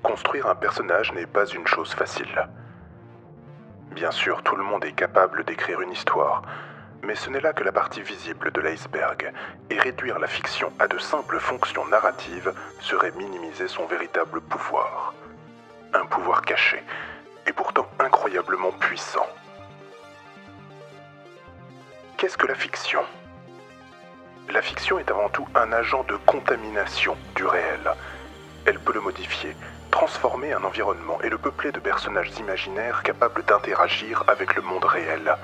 Construire un personnage n'est pas une chose facile. Bien sûr, tout le monde est capable d'écrire une histoire, mais ce n'est là que la partie visible de l'iceberg, et réduire la fiction à de simples fonctions narratives serait minimiser son véritable pouvoir. Un pouvoir caché, et pourtant incroyablement puissant. Qu'est-ce que la fiction ? La fiction est avant tout un agent de contamination du réel. Elle peut le modifier, transformer un environnement et le peupler de personnages imaginaires capables d'interagir avec le monde réel.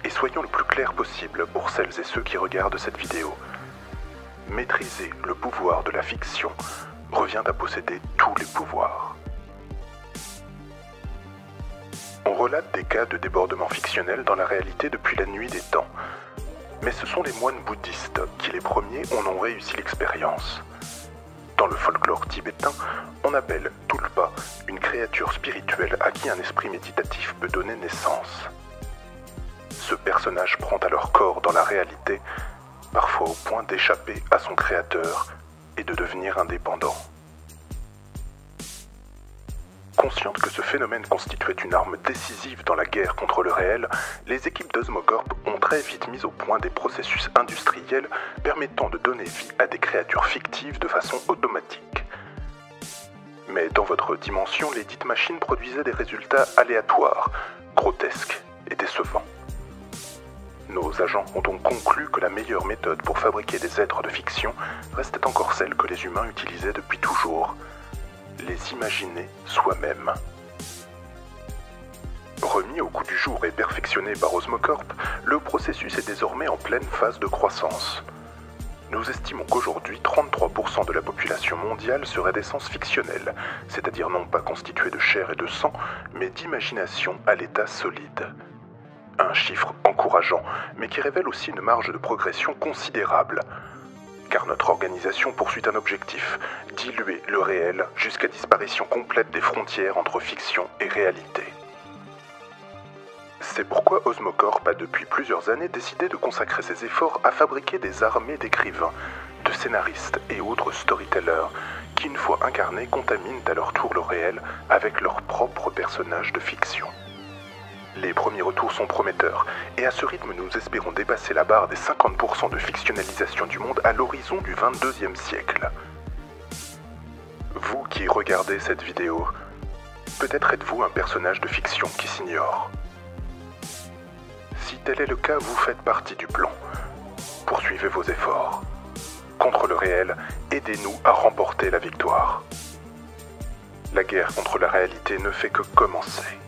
Et soyons le plus clair possible pour celles et ceux qui regardent cette vidéo. Maîtriser le pouvoir de la fiction revient à posséder tous les pouvoirs. On relate des cas de débordement fictionnel dans la réalité depuis la nuit des temps. Mais ce sont les moines bouddhistes qui les premiers en ont réussi l'expérience. Dans le folklore tibétain, on appelle Tulpa une créature spirituelle à qui un esprit méditatif peut donner naissance. Ce personnage prend alors corps dans la réalité, parfois au point d'échapper à son créateur et de devenir indépendant. Conscientes que ce phénomène constituait une arme décisive dans la guerre contre le réel, les équipes d'Osmocorp ont très vite mis au point des processus industriels permettant de donner vie à des créatures fictives de façon automatique. Mais dans votre dimension, les dites machines produisaient des résultats aléatoires, grotesques et décevants. Nos agents ont donc conclu que la meilleure méthode pour fabriquer des êtres de fiction restait encore celle que les humains utilisaient depuis toujours: les imaginer soi-même. Remis au goût du jour et perfectionné par Osmocorp, le processus est désormais en pleine phase de croissance. Nous estimons qu'aujourd'hui, 33% de la population mondiale serait d'essence fictionnelle, c'est-à-dire non pas constituée de chair et de sang, mais d'imagination à l'état solide. Un chiffre encourageant, mais qui révèle aussi une marge de progression considérable. Car notre organisation poursuit un objectif: diluer le réel jusqu'à disparition complète des frontières entre fiction et réalité. C'est pourquoi Osmocorp a depuis plusieurs années décidé de consacrer ses efforts à fabriquer des armées d'écrivains, de scénaristes et autres storytellers qui, une fois incarnés, contaminent à leur tour le réel avec leurs propres personnages de fiction. Les premiers retours sont prometteurs, et à ce rythme nous espérons dépasser la barre des 50% de fictionnalisation du monde à l'horizon du 22e siècle. Vous qui regardez cette vidéo, peut-être êtes-vous un personnage de fiction qui s'ignore. Si tel est le cas, vous faites partie du plan. Poursuivez vos efforts. Contre le réel, aidez-nous à remporter la victoire. La guerre contre la réalité ne fait que commencer.